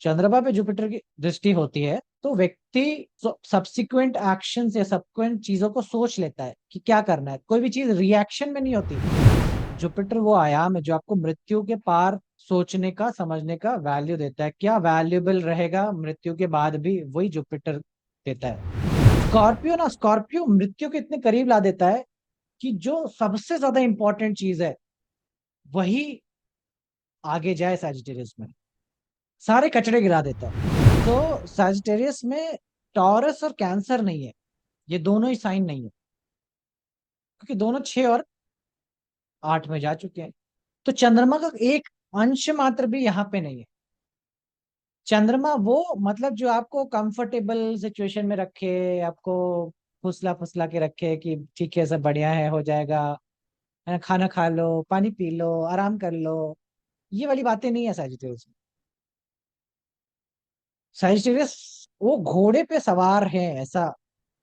चंद्रमा पे जुपिटर की दृष्टि होती है तो व्यक्ति सब्सिक्वेंट एक्शन या सब्सिक्वेंट चीजों को सोच लेता है कि क्या करना है, कोई भी चीज रिएक्शन में नहीं होती। जुपिटर वो आयाम है जो आपको मृत्यु के पार सोचने का, समझने का वैल्यू देता है, क्या वैल्यूएबल रहेगा मृत्यु के बाद भी, वही जुपिटर देता है। स्कॉर्पियो ना, स्कॉर्पियो मृत्यु के इतने करीब ला देता है कि जो सबसे ज्यादा इंपॉर्टेंट चीज है वही आगे जाए सैजिटेरियस में, सारे कचड़े गिरा देता है। तो सैजिटेरियस में टॉरस और कैंसर नहीं है, ये दोनों ही साइन नहीं है, क्योंकि दोनों 6 और 8 में जा चुके हैं। तो चंद्रमा का एक अंश मात्र भी यहाँ पे नहीं है। चंद्रमा वो मतलब जो आपको कंफर्टेबल सिचुएशन में रखे, आपको फुसला फुसला के रखे कि ठीक है सब बढ़िया है, हो जाएगा, है ना, खाना खा लो, पानी पी लो, आराम कर लो, ये वाली बातें नहीं है सैजिटेरियस में। सैजिटेरियस वो घोड़े पे सवार है ऐसा,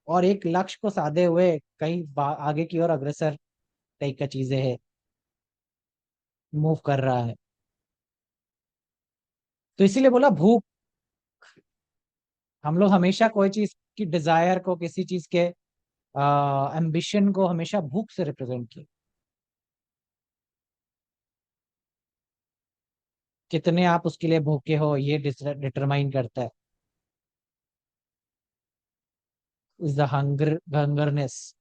और एक लक्ष्य को साधे हुए कहीं आगे की ओर अग्रसर टाइप का चीजें है, मूव कर रहा है। तो इसीलिए बोला भूख, हम लोग हमेशा कोई चीज की डिजायर को, किसी चीज के एम्बिशन को हमेशा भूख से रिप्रेजेंट किया। कितने आप उसके लिए भूखे हो ये डिटरमाइन करता है, इज द हंगरनेस,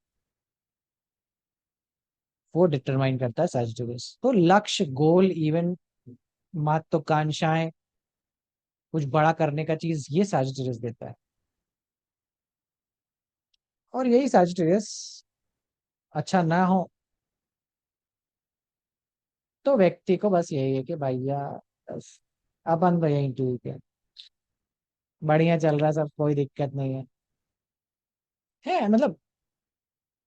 वो डिटरमाइन करता है सैजिटेरियस। तो लक्ष्य, गोल, इवन महत्वाकांक्षाएं, कुछ बड़ा करने का चीज, ये सैजिटेरियस देता है। और यही सैजिटेरियस अच्छा ना हो तो व्यक्ति को बस यही है कि भैया बस अपन तो यही ठीक है, बढ़िया चल रहा है सब, कोई दिक्कत नहीं है मतलब।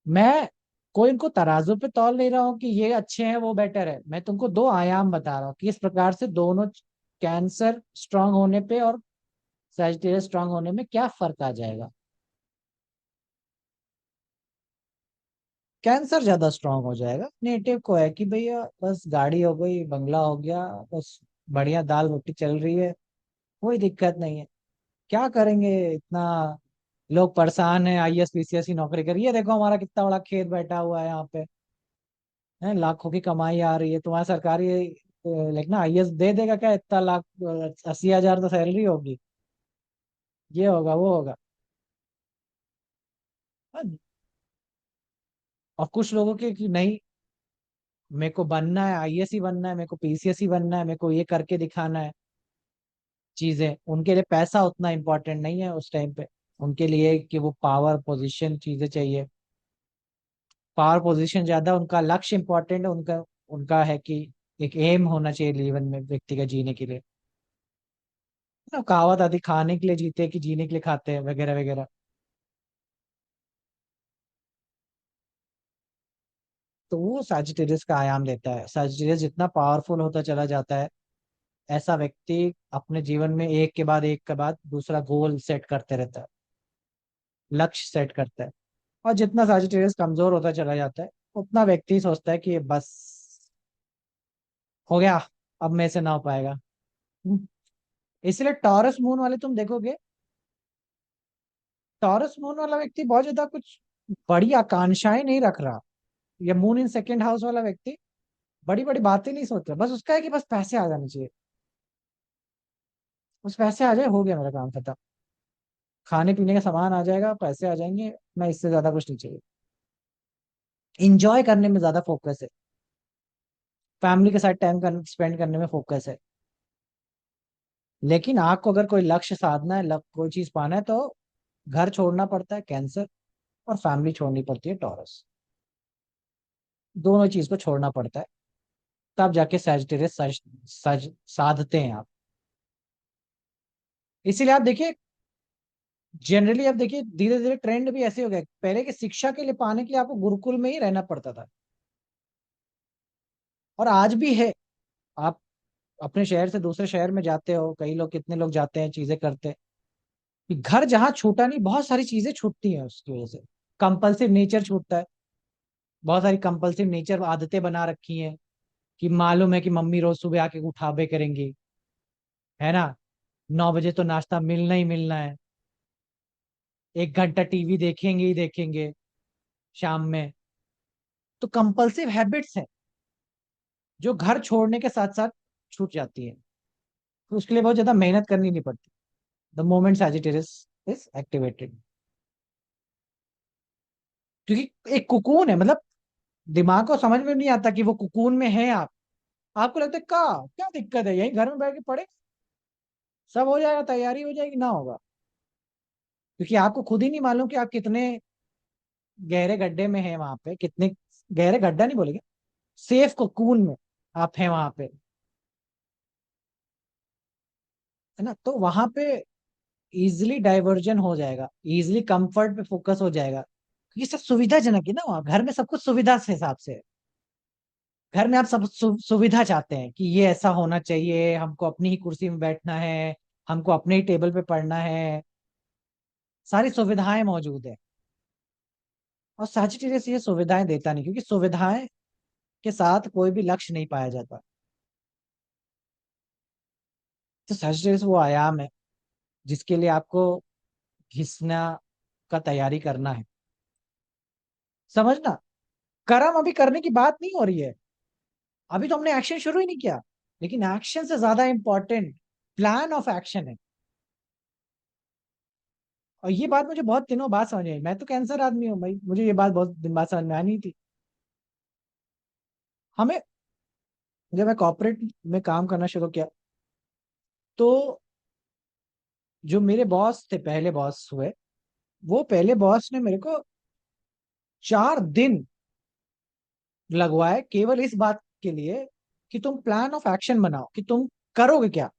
मैं कोई इनको तराजू पे तौल नहीं रहा हूँ कि ये अच्छे हैं वो बेटर है, मैं तुमको दो आयाम बता रहा हूँ कि इस प्रकार से दोनों, कैंसर स्ट्रांग होने पे और सैजिटेरियस स्ट्रांग होने में क्या फर्क आ जाएगा। कैंसर ज्यादा स्ट्रांग हो जाएगा, नेटिव को है कि भैया बस गाड़ी हो गई, बंगला हो गया, बस बढ़िया दाल रोटी चल रही है, कोई दिक्कत नहीं है, क्या करेंगे इतना, लोग परेशान है, आईएएस पीसीएस की नौकरी करिए, देखो हमारा कितना बड़ा खेत बैठा हुआ है यहाँ पे, है लाखों की कमाई आ रही है, तुम्हारा सरकारी लेकिन आईएएस दे देगा क्या इतना लाख, 80,000 तो सैलरी होगी, ये होगा वो होगा। और कुछ लोगों के कि नहीं, मेरे को बनना है आईएएस ही बनना है, मेरे को पीसीएस ही बनना है, मेरे को ये करके दिखाना है चीजें, उनके लिए पैसा उतना इम्पोर्टेंट नहीं है उस टाइम पे, उनके लिए कि वो पावर पोजीशन चीजें चाहिए, पावर पोजीशन ज्यादा, उनका लक्ष्य इंपॉर्टेंट है, उनका उनका है कि एक एम होना चाहिए जीवन में व्यक्ति का जीने के लिए, ना कहावत आदि, खाने के लिए जीते कि जीने के लिए खाते हैं वगैरह वगैरह। तो वो सैजिटेरियस का आयाम लेता है, सैजिटेरियस जितना पावरफुल होता चला जाता है, ऐसा व्यक्ति अपने जीवन में एक के बाद एक के बाद दूसरा गोल सेट करते रहता है, लक्ष्य सेट करता है। और जितना सैजिटेरियस कमजोर होता चला जाता है उतना व्यक्ति सोचता है कि ये बस हो गया, अब मेरे से ना हो पाएगा। इसलिए टॉरस मून वाले तुम देखोगे, टॉरस मून वाला व्यक्ति बहुत ज्यादा कुछ बड़ी आकांक्षाएं नहीं रख रहा, या मून इन सेकेंड हाउस वाला व्यक्ति बड़ी बड़ी बातें नहीं सोच रहा, बस उसका है कि बस पैसे आ जाने चाहिए, बस पैसे आ जाए हो गया मेरा काम खत्म, खाने पीने का सामान आ जाएगा, पैसे आ जाएंगे, मैं इससे ज्यादा कुछ नहीं चाहिए। इंजॉय करने में ज्यादा फोकस है, फैमिली के साथ टाइम स्पेंड करने में फोकस है। लेकिन आपको अगर कोई लक्ष्य साधना है, कोई चीज पाना है, तो घर छोड़ना पड़ता है कैंसर, और फैमिली छोड़नी पड़ती है टॉरस, दोनों चीज को छोड़ना पड़ता है, तब जाके सैजिटेरियस साधते हैं आप। इसीलिए आप देखिए, जनरली आप देखिए धीरे धीरे ट्रेंड भी ऐसे हो गया, पहले की शिक्षा के लिए पाने के लिए आपको गुरुकुल में ही रहना पड़ता था, और आज भी है। आप अपने शहर से दूसरे शहर में जाते हो, कई लोग, कितने लोग जाते हैं, चीजें करते हैं, कि घर जहाँ छूटा नहीं, बहुत सारी चीजें छूटती हैं उसकी वजह से, कंपल्सिव नेचर छूटता है, बहुत सारी कंपल्सिव नेचर आदतें बना रखी हैं, कि मालूम है कि मम्मी रोज सुबह आके उठाबे करेंगी, है ना, 9 बजे तो नाश्ता मिलना ही मिलना है। 1 घंटा टीवी देखेंगे ही देखेंगे शाम में। तो कंपल्सिव हैबिट्स है जो घर छोड़ने के साथ साथ छूट जाती है। तो उसके लिए बहुत ज्यादा मेहनत करनी नहीं पड़ती the moment Sagittarius is activated. क्योंकि एक कुकून है, मतलब दिमाग को समझ में नहीं आता कि वो कुकून में है आप। आपको लगता है का क्या दिक्कत है, यही घर में बैठ के पढ़े, सब हो जाएगा, तैयारी हो जाएगी, ना होगा। क्योंकि आपको खुद ही नहीं मालूम कि आप कितने गहरे गड्ढे में हैं वहां पे, कितने गहरे गड्ढा नहीं बोलेंगे, सेफ कोकून में आप हैं वहां पे, है ना। तो वहां पे इजिली डाइवर्जन हो जाएगा, इजिली कंफर्ट पे फोकस हो जाएगा, क्योंकि सब सुविधाजनक है ना। वहाँ घर में सब कुछ सुविधा से हिसाब से है। घर में आप सब सुविधा चाहते हैं कि ये ऐसा होना चाहिए, हमको अपनी ही कुर्सी में बैठना है, हमको अपने ही टेबल पे पढ़ना है, सारी सुविधाएं मौजूद है। और सैजिटेरियस ये सुविधाएं देता नहीं, क्योंकि सुविधाएं के साथ कोई भी लक्ष्य नहीं पाया जाता। तो सैजिटेरियस वो आयाम है जिसके लिए आपको घिसना का तैयारी करना है, समझना। कर्म अभी करने की बात नहीं हो रही है, अभी तो हमने एक्शन शुरू ही नहीं किया। लेकिन एक्शन से ज्यादा इंपॉर्टेंट प्लान ऑफ एक्शन है। और ये बात मुझे बहुत दिनों बाद समझ आई। मैं तो कैंसर आदमी हूँ भाई, मुझे ये बात बहुत दिन बाद समझ में आनी थी। हमें, जब मैं कॉर्पोरेट में काम करना शुरू किया, तो जो मेरे बॉस थे, पहले बॉस हुए, वो पहले बॉस ने मेरे को 4 दिन लगवाए केवल इस बात के लिए कि तुम प्लान ऑफ एक्शन बनाओ, कि तुम करोगे क्या।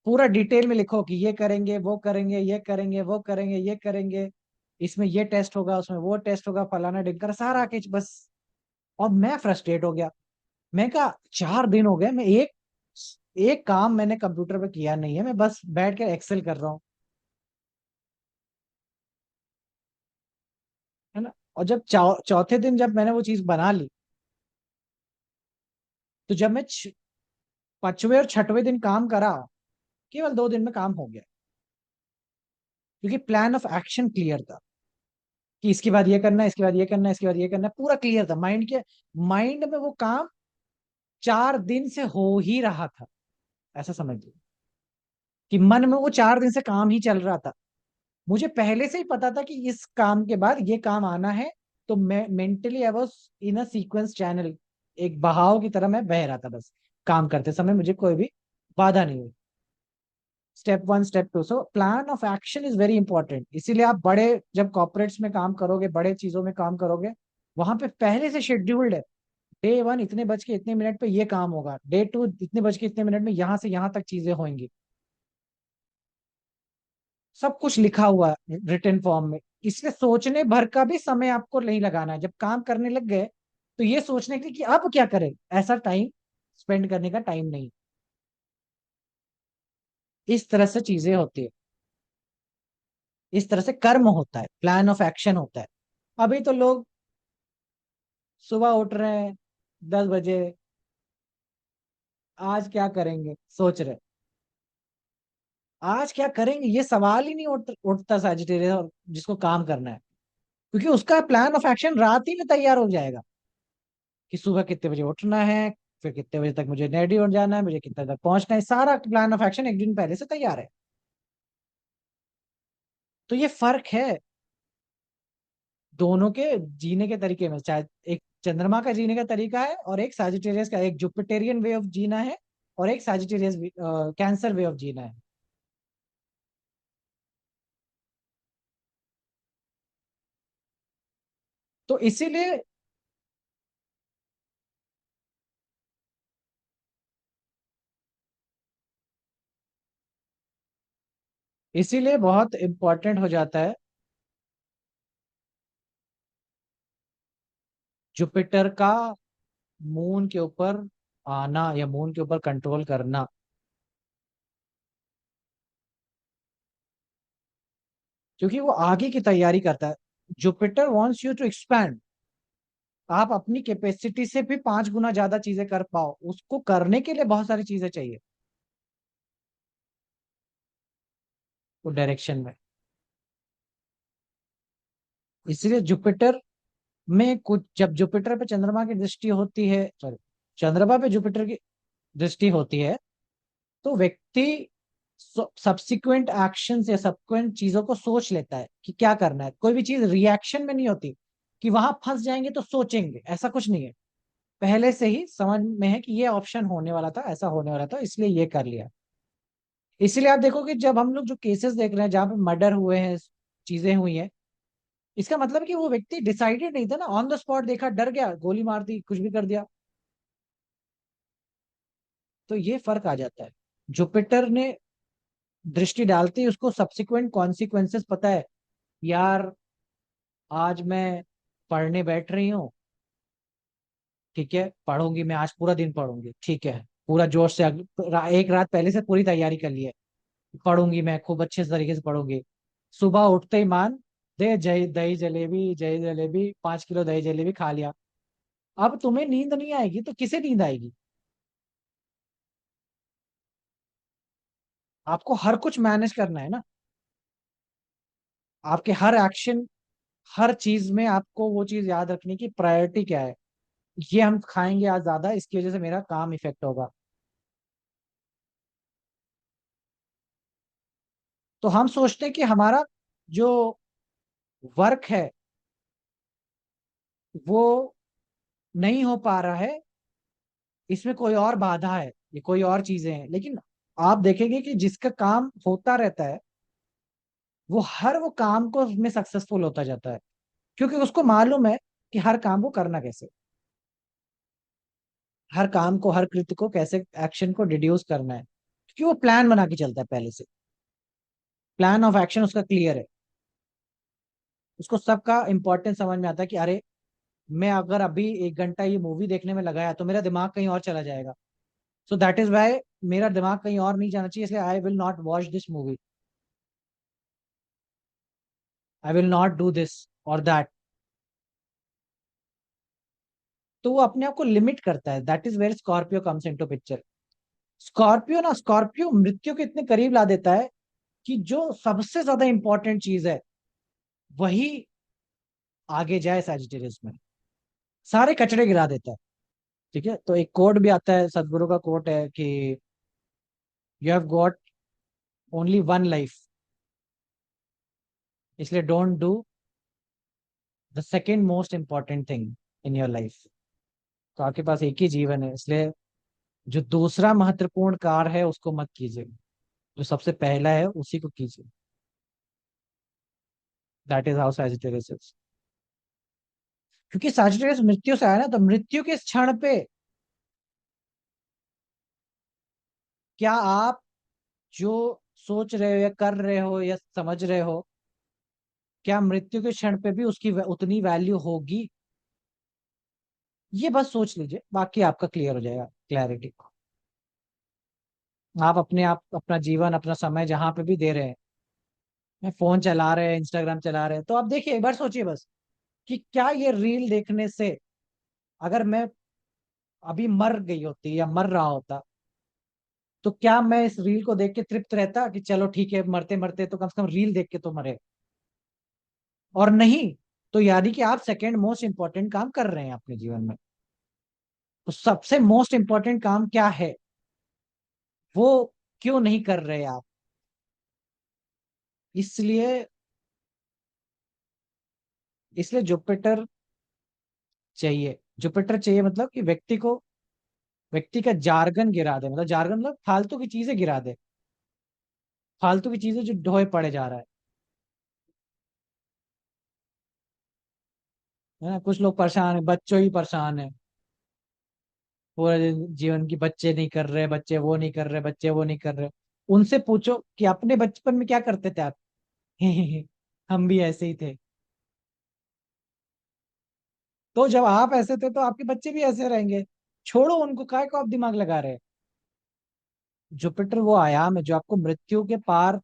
पूरा डिटेल में लिखो कि ये करेंगे, वो करेंगे, ये करेंगे, वो करेंगे, ये करेंगे, इसमें ये टेस्ट होगा, उसमें वो टेस्ट होगा, फलाना ढिमका सारा के बस। और मैं फ्रस्ट्रेट हो गया। मैं कहा 4 दिन हो गए, मैं एक एक काम मैंने कंप्यूटर पे किया नहीं है, मैं बस बैठ कर एक्सेल कर रहा हूँ, है ना। और जब चौथे दिन जब मैंने वो चीज बना ली, तो जब मैं 5वें और 6वें दिन काम करा, केवल 2 दिन में काम हो गया। क्योंकि प्लान ऑफ एक्शन क्लियर था कि इसके बाद ये करना है, इसके बाद ये करना है, इसके बाद ये करना है, पूरा क्लियर था माइंड के। माइंड में वो काम 4 दिन से हो ही रहा था, ऐसा समझ लो कि मन में वो 4 दिन से काम ही चल रहा था। मुझे पहले से ही पता था कि इस काम के बाद ये काम आना है। तो मैं mentally I was in a sequence channel, एक बहाव की तरह मैं बह रहा था बस। काम करते समय मुझे कोई भी बाधा नहीं हुई। Step 1, step 2, so plan of action is very important. इसीलिए आप बड़े, जब कॉर्पोरेट्स में काम करोगे, बड़े चीजों में काम करोगे, वहां पे पहले से शेड्यूल्ड है। डे 1 इतने बज के इतने मिनट पे ये काम होगा, डे 2 इतने बज के इतने मिनट में यहाँ से यहाँ तक चीजें होंगी। सब कुछ लिखा हुआ है रिटन फॉर्म में। इसलिए सोचने भर का भी समय आपको नहीं लगाना है। जब काम करने लग गए, तो ये सोचने के लिए कि अब क्या करें, ऐसा टाइम स्पेंड करने का टाइम नहीं। इस तरह से चीजें होती है, इस तरह से कर्म होता है, प्लान ऑफ एक्शन होता है। अभी तो लोग सुबह उठ रहे हैं 10 बजे, आज क्या करेंगे सोच रहे, आज क्या करेंगे ये सवाल ही नहीं उठता सैजिटेरियस और जिसको काम करना है। क्योंकि उसका प्लान ऑफ एक्शन रात ही में तैयार हो जाएगा कि सुबह कितने बजे उठना है, फिर कितने बजे तक मुझे रेडी हो जाना है, मुझे कितने तक पहुंचना है, सारा प्लान ऑफ एक्शन एक दिन पहले से तैयार है। तो ये फर्क है दोनों के जीने के तरीके में। चाहे एक चंद्रमा का जीने का तरीका है, और एक साजिटेरियस का, एक जुपिटेरियन वे ऑफ जीना है, और एक साजिटेरियस कैंसर वे ऑफ जीना है। तो इसीलिए, इसीलिए बहुत इंपॉर्टेंट हो जाता है जुपिटर का मून के ऊपर आना, या मून के ऊपर कंट्रोल करना। क्योंकि वो आगे की तैयारी करता है। Jupiter wants you to expand, आप अपनी कैपेसिटी से भी 5 गुना ज्यादा चीजें कर पाओ, उसको करने के लिए बहुत सारी चीजें चाहिए। वो डायरेक्शन में। इसलिए जुपिटर में कुछ, जब जुपिटर पे चंद्रमा की दृष्टि होती है, सॉरी, चंद्रमा पे जुपिटर की दृष्टि होती है, तो व्यक्ति सब्सिक्वेंट एक्शंस या सब्सिक्वेंट चीजों को सोच लेता है कि क्या करना है। कोई भी चीज रिएक्शन में नहीं होती कि वहां फंस जाएंगे तो सोचेंगे, ऐसा कुछ नहीं है। पहले से ही समझ में है कि ये ऑप्शन होने वाला था, ऐसा होने वाला था, इसलिए ये कर लिया। इसलिए आप देखो कि जब हम लोग जो केसेस देख रहे हैं जहां पे मर्डर हुए हैं, चीजें हुई हैं, इसका मतलब है कि वो व्यक्ति डिसाइडेड नहीं था ना, ऑन द स्पॉट देखा, डर गया, गोली मार दी, कुछ भी कर दिया। तो ये फर्क आ जाता है। जुपिटर ने दृष्टि डालते ही उसको सब्सिक्वेंट कॉन्सिक्वेंसेस पता है। यार, आज मैं पढ़ने बैठ रही हूँ, ठीक है, पढ़ूंगी मैं, आज पूरा दिन पढ़ूंगी, ठीक है, पूरा जोश से एक रात पहले से पूरी तैयारी कर ली है, पढ़ूंगी मैं, खूब अच्छे तरीके से पढ़ूंगी। सुबह उठते ही मान दे जय दही जलेबी, जय जलेबी, 5 किलो दही जलेबी खा लिया। अब तुम्हें नींद नहीं आएगी तो किसे नींद आएगी? आपको हर कुछ मैनेज करना है ना। आपके हर एक्शन, हर चीज में आपको वो चीज याद रखनी की प्रायोरिटी क्या है। ये हम खाएंगे आज ज्यादा, इसकी वजह से मेरा काम इफेक्ट होगा। तो हम सोचते हैं कि हमारा जो वर्क है वो नहीं हो पा रहा है, इसमें कोई और बाधा है, ये कोई और चीजें हैं। लेकिन आप देखेंगे कि जिसका काम होता रहता है, वो हर वो काम को में सक्सेसफुल होता जाता है, क्योंकि उसको मालूम है कि हर काम को करना कैसे, हर काम को, हर कृत्य को कैसे, एक्शन को डिड्यूस करना है, क्योंकि वो प्लान बना के चलता है पहले से। प्लान ऑफ एक्शन उसका क्लियर है। उसको सबका इंपॉर्टेंस समझ में आता है कि अरे, मैं अगर अभी 1 घंटा ये मूवी देखने में लगाया तो मेरा दिमाग कहीं और चला जाएगा। सो दैट इज वाई मेरा दिमाग कहीं और नहीं जाना चाहिए, इसलिए I will not watch this movie, I will not do this और दैट। तो वो अपने आप को लिमिट करता है। That is where Scorpio comes into picture. Scorpio मृत्यु के इतने करीब ला देता है कि जो सबसे ज्यादा इंपॉर्टेंट चीज है वही आगे जाए सैजिटेरियस में, सारे कचड़े गिरा देता है। ठीक है, तो एक कोट भी आता है, सदगुरु का कोट है कि you have got only one life, इसलिए don't do the second most important thing in your life. तो आपके पास एक ही जीवन है, इसलिए जो दूसरा महत्वपूर्ण कार्य है उसको मत कीजिए, जो सबसे पहला है उसी को कीजिए। That is how Sagittarius is. क्योंकि सैजिटेरियस मृत्यु से आया ना, तो मृत्यु के इस क्षण पे क्या आप जो सोच रहे हो या कर रहे हो या समझ रहे हो, क्या मृत्यु के क्षण पे भी उसकी उतनी वैल्यू होगी? ये बस सोच लीजिए, बाकी आपका क्लियर हो जाएगा, क्लैरिटी। आप अपना जीवन, अपना समय जहां पे भी दे रहे हैं, फोन चला रहे हैं, इंस्टाग्राम चला रहे हैं, तो आप देखिए, एक बार सोचिए बस कि क्या ये रील देखने से, अगर मैं अभी मर गई होती या मर रहा होता, तो क्या मैं इस रील को देख के तृप्त रहता कि चलो ठीक है, मरते मरते तो कम से कम रील देख के तो मरे? और नहीं, तो यानी कि आप सेकेंड मोस्ट इंपॉर्टेंट काम कर रहे हैं अपने जीवन में। तो सबसे मोस्ट इंपॉर्टेंट काम क्या है, वो क्यों नहीं कर रहे आप? इसलिए इसलिए जुपिटर चाहिए। जुपिटर चाहिए मतलब कि व्यक्ति का जार्गन गिरा दे, मतलब जार्गन मतलब फालतू की चीजें गिरा दे, फालतू की चीजें जो ढोए पड़े जा रहा है ना। कुछ लोग परेशान है, बच्चों ही परेशान है पूरे जीवन की, बच्चे नहीं कर रहे, बच्चे वो नहीं कर रहे, बच्चे वो नहीं कर रहे। उनसे पूछो कि अपने बचपन में क्या करते थे आप। हम भी ऐसे ही थे। तो जब आप ऐसे थे तो आपके बच्चे भी ऐसे रहेंगे। छोड़ो उनको, काय को आप दिमाग लगा रहे हैं। जुपिटर वो आयाम है जो आपको मृत्यु के पार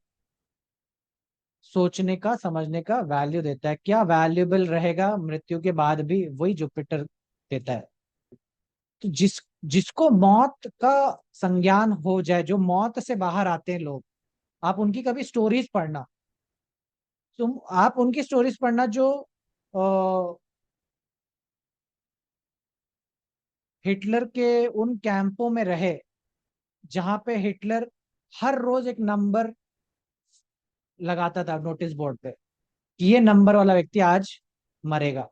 सोचने का, समझने का वैल्यू देता है। क्या वैल्यूएबल रहेगा मृत्यु के बाद भी, वही जुपिटर देता है। तो जिसको मौत का संज्ञान हो जाए, जो मौत से बाहर आते हैं लोग, आप उनकी कभी स्टोरीज पढ़ना, तुम आप उनकी स्टोरीज पढ़ना जो हिटलर के उन कैंपों में रहे, जहां पे हिटलर हर रोज एक नंबर लगाता था नोटिस बोर्ड पे कि ये नंबर वाला व्यक्ति आज मरेगा।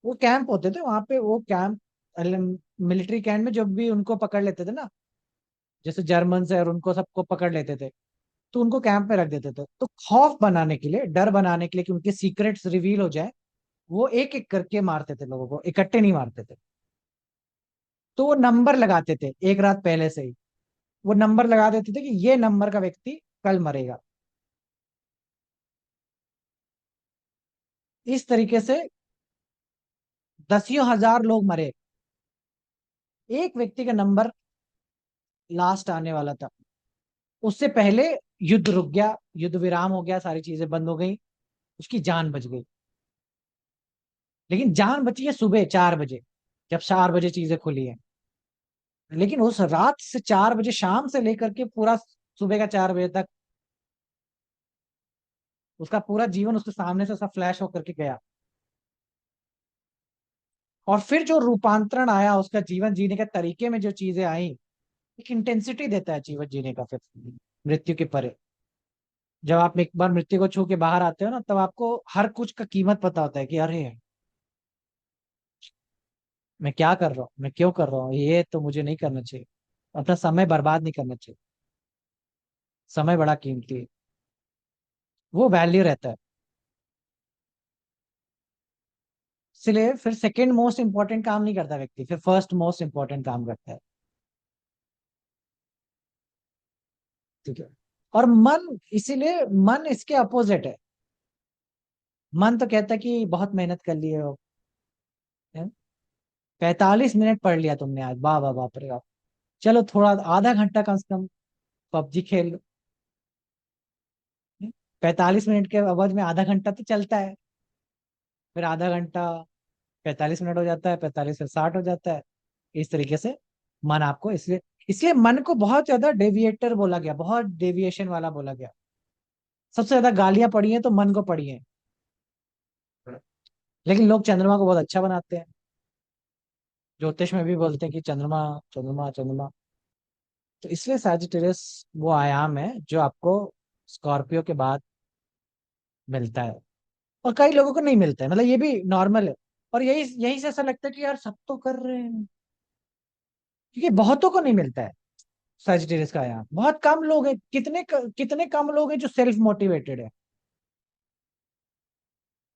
वो कैंप होते थे वहां पे, वो कैंप मिलिट्री कैंप में जब भी उनको पकड़ लेते थे ना, जैसे जर्मन से, और उनको सबको पकड़ लेते थे, तो उनको कैंप में रख देते थे, तो खौफ बनाने के लिए, डर बनाने के लिए कि उनके सीक्रेट्स रिवील हो जाए, वो एक एक करके मारते थे लोगों को, इकट्ठे नहीं मारते थे। तो वो नंबर लगाते थे एक रात पहले से ही, वो नंबर लगा देते थे कि ये नंबर का व्यक्ति कल मरेगा। इस तरीके से दसियों हजार लोग मरे, एक व्यक्ति का नंबर लास्ट आने वाला था। उससे पहले युद्ध रुक गया, युद्ध विराम हो गया, सारी चीजें बंद हो गई, उसकी जान बच गई। लेकिन जान बची है सुबह 4 बजे, जब 4 बजे चीजें खुली है। लेकिन उस रात से 4 बजे, शाम से लेकर के पूरा सुबह का 4 बजे तक, उसका पूरा जीवन उसके सामने से सब फ्लैश होकर के गया। और फिर जो रूपांतरण आया उसका जीवन जीने के तरीके में, जो चीजें आई, एक इंटेंसिटी देता है जीवन जीने का फिर, मृत्यु के परे। जब आप एक बार मृत्यु को छू के बाहर आते हो ना, तब आपको हर कुछ का कीमत पता होता है कि अरे मैं क्या कर रहा हूँ, मैं क्यों कर रहा हूँ, ये तो मुझे नहीं करना चाहिए। अपना समय बर्बाद नहीं करना चाहिए, समय बड़ा कीमती है, वो वैल्यू रहता है। इसलिए फिर सेकंड मोस्ट इंपॉर्टेंट काम नहीं करता व्यक्ति, फिर फर्स्ट मोस्ट इंपॉर्टेंट काम करता है। ठीक है। और मन, इसीलिए मन इसके अपोजिट है। मन तो कहता है कि बहुत मेहनत कर लिए हो, 45 मिनट पढ़ लिया तुमने आज, वाह वाह बाप रे बाप, चलो थोड़ा आधा घंटा कम से कम पबजी खेल लो। 45 मिनट के अवधि में आधा घंटा तो चलता है, फिर आधा घंटा 45 मिनट हो जाता है, 45 से 60 हो जाता है। इस तरीके से मन आपको, इसलिए इसलिए मन को बहुत ज्यादा डेविएटर बोला गया, बहुत डेविएशन वाला बोला गया। सबसे ज्यादा गालियां पड़ी हैं तो मन को पड़ी हैं। लेकिन लोग चंद्रमा को बहुत अच्छा बनाते हैं, ज्योतिष में भी बोलते हैं कि चंद्रमा, चंद्रमा, चंद्रमा। तो इसलिए सैजिटेरियस वो आयाम है जो आपको स्कॉर्पियो के बाद मिलता है, और कई लोगों को नहीं मिलता है, मतलब ये भी नॉर्मल है। और यही यही से ऐसा लगता है कि यार सब तो कर रहे हैं, क्योंकि बहुतों को नहीं मिलता है सैजिटेरियस का आयाम। बहुत कम लोग हैं, कितने कम लोग हैं जो सेल्फ मोटिवेटेड है,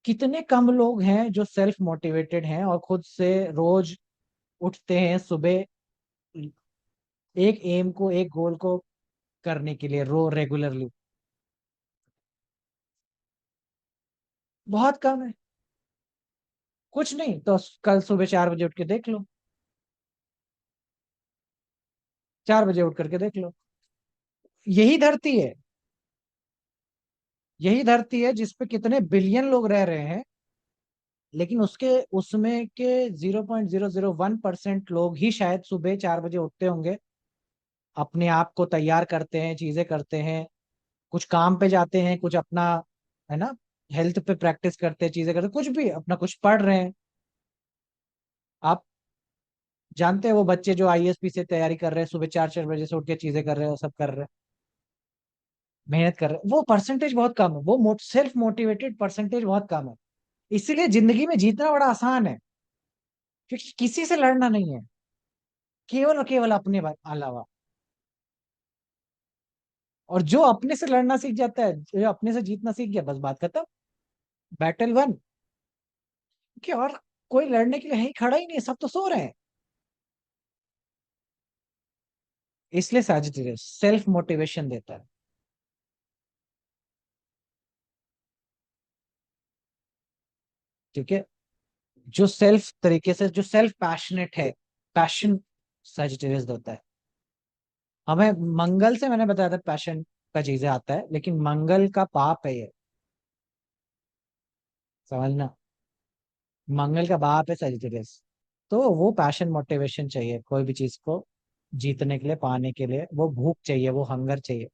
कितने कम लोग हैं जो सेल्फ मोटिवेटेड हैं और खुद से रोज उठते हैं सुबह, एक एम को, एक गोल को करने के लिए, रेगुलरली। बहुत कम है। कुछ नहीं तो कल सुबह 4 बजे उठ के देख लो, 4 बजे उठ करके देख लो। यही धरती है, यही धरती है जिसपे कितने बिलियन लोग रह रहे हैं, लेकिन उसके उसमें के 0.001% लोग ही शायद सुबह 4 बजे उठते होंगे, अपने आप को तैयार करते हैं, चीजें करते हैं, कुछ काम पे जाते हैं, कुछ अपना, है ना, हेल्थ पे प्रैक्टिस करते हैं, चीजें करते हैं, कुछ भी अपना, कुछ पढ़ रहे हैं। आप जानते हैं वो बच्चे जो आईएएसपी से तैयारी कर रहे हैं, सुबह 4 4 बजे से उठ के चीजें कर रहे हैं, सब कर रहे हैं, मेहनत कर रहे हैं, वो परसेंटेज बहुत कम है, वो सेल्फ मोटिवेटेड परसेंटेज बहुत कम है। इसीलिए जिंदगी में जीतना बड़ा आसान है, क्योंकि किसी से लड़ना नहीं है, केवल और केवल अपने अलावा। और जो अपने से लड़ना सीख जाता है, जो अपने से जीतना सीख गया, बस बात खत्म, बैटल वन। कि और कोई लड़ने के लिए है ही खड़ा ही नहीं है, सब तो सो रहे हैं। इसलिए सैजिटेरियस सेल्फ मोटिवेशन देता है। ठीक है। जो सेल्फ तरीके से, जो सेल्फ पैशनेट है, पैशन सैजिटेरियस देता है हमें। मंगल से मैंने बताया था पैशन का चीजें आता है, लेकिन मंगल का पाप है ये, समझना। मंगल का बाप है सैजिटेरियस। तो वो पैशन मोटिवेशन चाहिए कोई भी चीज को जीतने के लिए, पाने के लिए, वो भूख चाहिए, वो हंगर चाहिए।